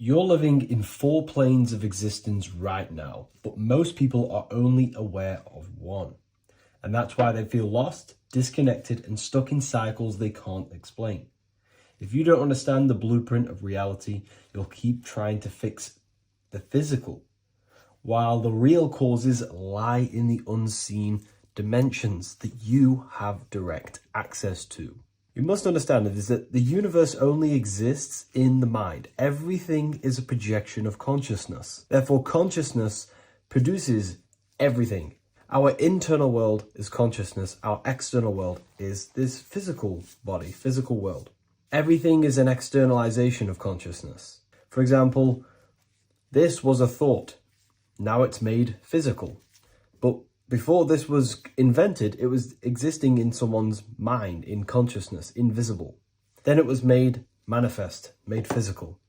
You're living in 4 planes of existence right now, but most people are only aware of one. And that's why they feel lost, disconnected, and stuck in cycles they can't explain. If you don't understand the blueprint of reality, you'll keep trying to fix the physical, while the real causes lie in the unseen dimensions that you have direct access to. You must understand is that the universe only exists in the mind. Everything is a projection of consciousness. Therefore, consciousness produces everything. Our internal world is consciousness. Our external world is this physical body, physical world. Everything is an externalization of consciousness. For example, this was a thought. Now it's made physical. But before this was invented, it was existing in someone's mind, in consciousness, invisible. Then it was made manifest, made physical.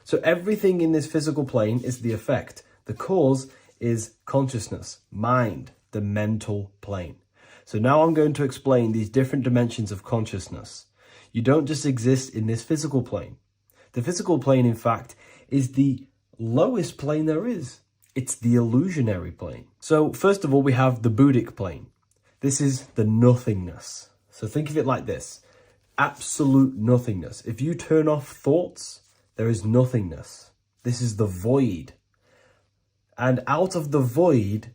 So everything in this physical plane is the effect. The cause is consciousness, mind, the mental plane. So now I'm going to explain these different dimensions of consciousness. You don't just exist in this physical plane. The physical plane, in fact, is the lowest plane there is. It's the illusionary plane. So first of all, we have the Buddhic plane. This is the nothingness. So think of it like this, absolute nothingness. If you turn off thoughts, there is nothingness. This is the void. And out of the void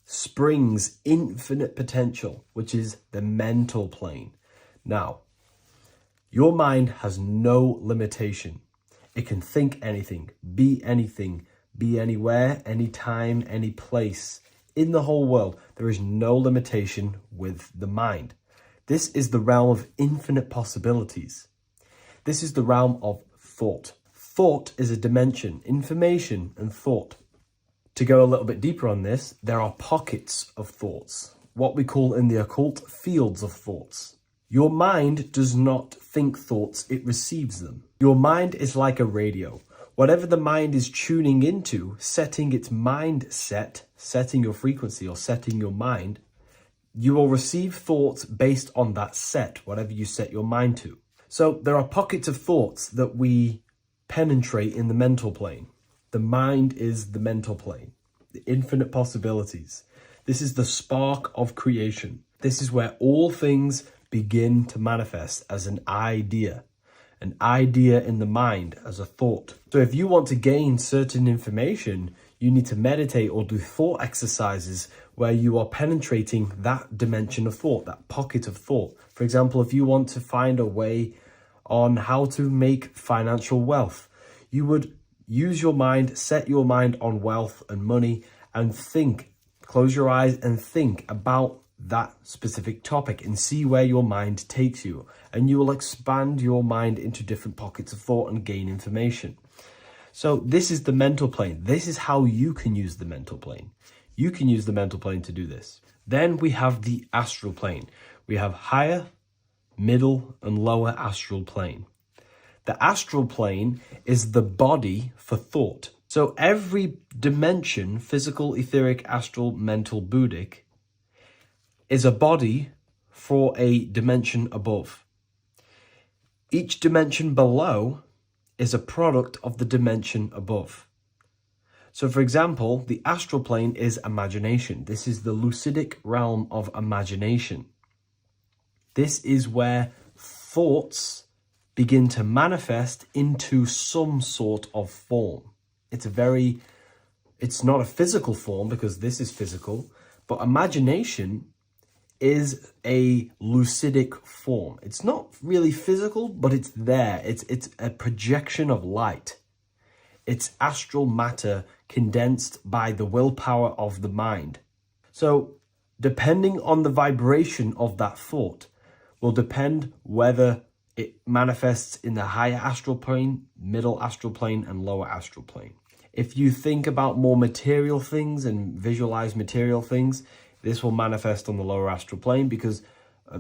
springs infinite potential, which is the mental plane. Now, your mind has no limitation. It can think anything, be anywhere, anytime, any place. In the whole world, there is no limitation with the mind. This is the realm of infinite possibilities. This is the realm of thought. Thought is a dimension, information and thought. To go a little bit deeper on this, there are pockets of thoughts, what we call in the occult fields of thoughts. Your mind does not think thoughts, it receives them. Your mind is like a radio. Whatever the mind is tuning into, setting its mindset, setting your frequency or setting your mind, you will receive thoughts based on that set, whatever you set your mind to. So there are pockets of thoughts that we penetrate in the mental plane. The mind is the mental plane, the infinite possibilities. This is the spark of creation. This is where all things begin to manifest as an idea in the mind as a thought. So if you want to gain certain information, you need to meditate or do thought exercises where you are penetrating that dimension of thought, that pocket of thought. For example, if you want to find a way on how to make financial wealth, you would use your mind, set your mind on wealth and money and think, close your eyes and think about that specific topic and see where your mind takes you, and you will expand your mind into different pockets of thought and gain information. So this is the mental plane. This is how you can use the mental plane. You can use the mental plane to do this. Then we have the astral plane. We have higher, middle, and lower astral plane. The astral plane is the body for thought. So every dimension, physical, etheric, astral, mental, Buddhic, is a body for a dimension above. Each dimension below is a product of the dimension above. So for example, the astral plane is imagination. This is the lucidic realm of imagination. This is where thoughts begin to manifest into some sort of form. It's not a physical form because this is physical, but imagination is a lucidic form. It's not really physical, but it's there. It's a projection of light. It's astral matter condensed by the willpower of the mind. So depending on the vibration of that thought will depend whether it manifests in the higher astral plane, middle astral plane, and lower astral plane. If you think about more material things and visualize material things, this will manifest on the lower astral plane because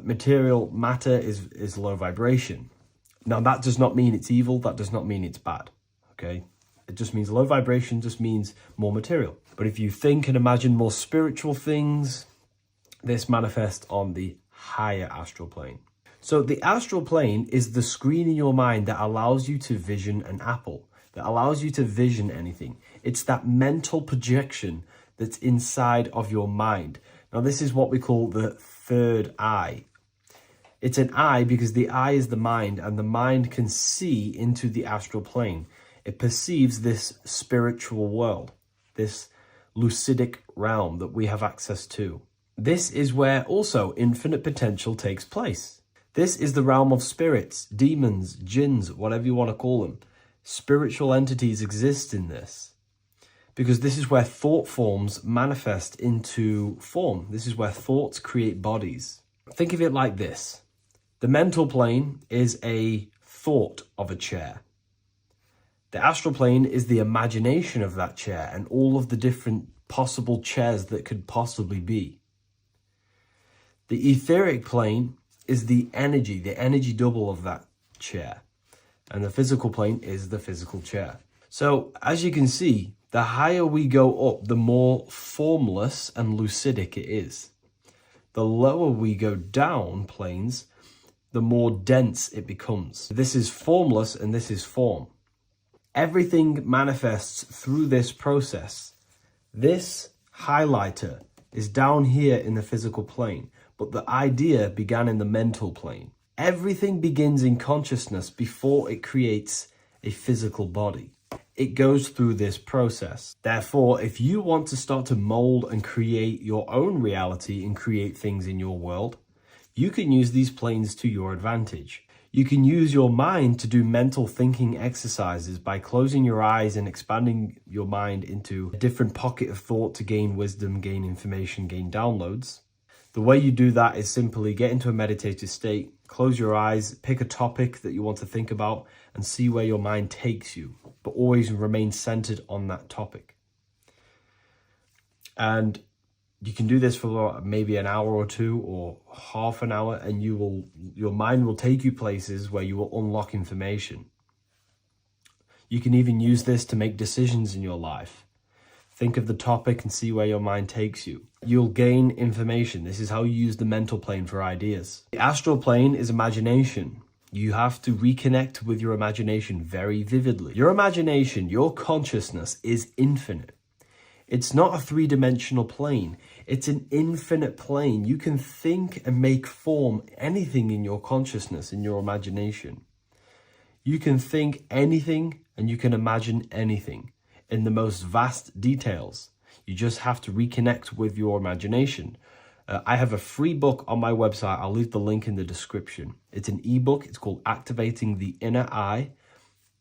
material matter is low vibration. Now, that does not mean it's evil. That does not mean it's bad, okay? It just means low vibration just means more material. But if you think and imagine more spiritual things, this manifests on the higher astral plane. So the astral plane is the screen in your mind that allows you to vision an apple. that allows you to vision anything. It's that mental projection that's inside of your mind. Now, this is what we call the third eye. It's an eye because the eye is the mind, and the mind can see into the astral plane. It perceives this spiritual world, this lucidic realm that we have access to. This is where also infinite potential takes place. This is the realm of spirits, demons, jinns, whatever you want to call them. Spiritual entities exist in this because this is where thought forms manifest into form. This is where thoughts create bodies. Think of it like this. The mental plane is a thought of a chair. The astral plane is the imagination of that chair and all of the different possible chairs that could possibly be. The etheric plane is the energy double of that chair. And the physical plane is the physical chair. So as you can see, the higher we go up, the more formless and lucidic it is. The lower we go down planes, the more dense it becomes. This is formless and this is form. Everything manifests through this process. This highlighter is down here in the physical plane, but the idea began in the mental plane. Everything begins in consciousness before it creates a physical body. It goes through this process. Therefore, if you want to start to mold and create your own reality and create things in your world, you can use these planes to your advantage. You can use your mind to do mental thinking exercises by closing your eyes and expanding your mind into a different pocket of thought to gain wisdom, gain information, gain downloads. The way you do that is simply get into a meditative state, close your eyes, pick a topic that you want to think about and see where your mind takes you, but always remain centered on that topic. And you can do this for maybe an hour or two or half an hour, and your mind will take you places where you will unlock information. You can even use this to make decisions in your life. Think of the topic and see where your mind takes you. You'll gain information. This is how you use the mental plane for ideas. The astral plane is imagination. You have to reconnect with your imagination very vividly. Your imagination, your consciousness is infinite. It's not a three-dimensional plane. It's an infinite plane. You can think and make form anything in your consciousness, in your imagination. You can think anything and you can imagine anything in the most vast details. You just have to reconnect with your imagination. I have a free book on my website. I'll leave the link in the description. It's an ebook. It's called Activating the Inner Eye.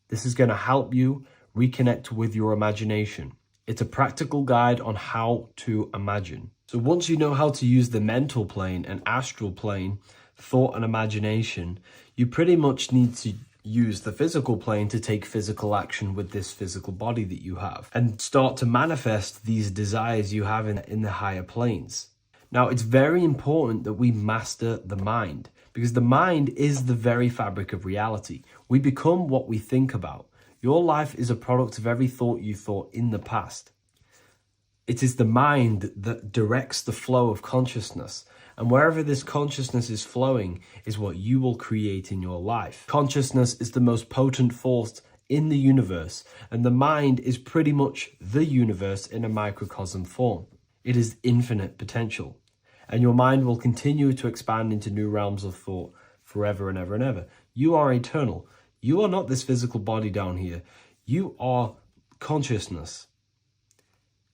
This is going to help you reconnect with your imagination. It's a practical guide on how to imagine. So once you know how to use the mental plane and astral plane, thought and imagination, you pretty much need to use the physical plane to take physical action with this physical body that you have and start to manifest these desires you have in the higher planes. Now, it's very important that we master the mind because the mind is the very fabric of reality. We become what we think about. Your life is a product of every thought you thought in the past. It is the mind that directs the flow of consciousness. And wherever this consciousness is flowing is what you will create in your life. Consciousness is the most potent force in the universe, and the mind is pretty much the universe in a microcosm form. It is infinite potential, and your mind will continue to expand into new realms of thought forever and ever and ever. You are eternal. You are not this physical body down here. You are consciousness,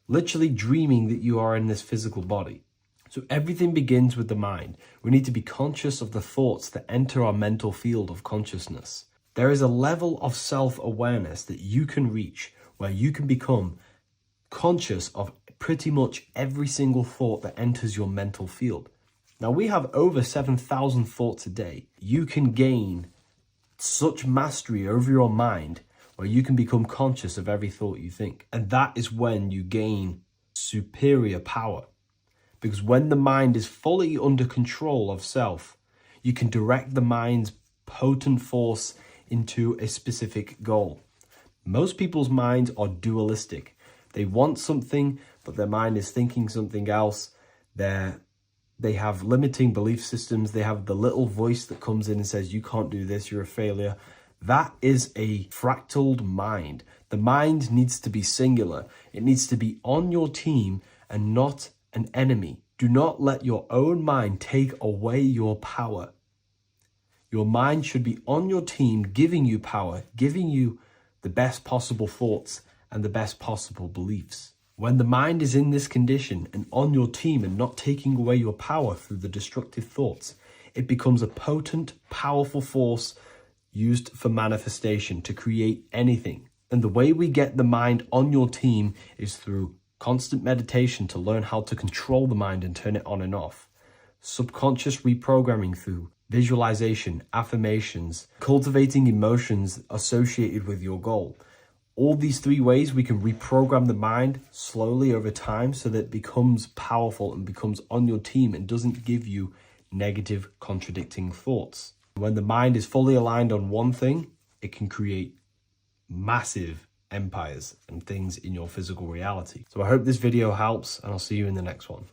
literally dreaming that you are in this physical body. So everything begins with the mind. We need to be conscious of the thoughts that enter our mental field of consciousness. There is a level of self-awareness that you can reach where you can become conscious of pretty much every single thought that enters your mental field. Now, we have over 7,000 thoughts a day. You can gain such mastery over your mind where you can become conscious of every thought you think. And that is when you gain superior power. Because when the mind is fully under control of self, you can direct the mind's potent force into a specific goal. Most people's minds are dualistic. They want something, but their mind is thinking something else. They have limiting belief systems. They have the little voice that comes in and says, you can't do this, you're a failure. That is a fractaled mind. The mind needs to be singular. It needs to be on your team and not an enemy. Do not let your own mind take away your power. Your mind should be on your team, giving you power, giving you the best possible thoughts and the best possible beliefs. When the mind is in this condition and on your team and not taking away your power through the destructive thoughts, it becomes a potent, powerful force used for manifestation to create anything. And the way we get the mind on your team is through constant meditation to learn how to control the mind and turn it on and off. Subconscious reprogramming through visualization, affirmations, cultivating emotions associated with your goal. All these 3 ways we can reprogram the mind slowly over time so that it becomes powerful and becomes on your team and doesn't give you negative contradicting thoughts. When the mind is fully aligned on one thing, it can create massive empires and things in your physical reality. So I hope this video helps, and I'll see you in the next one.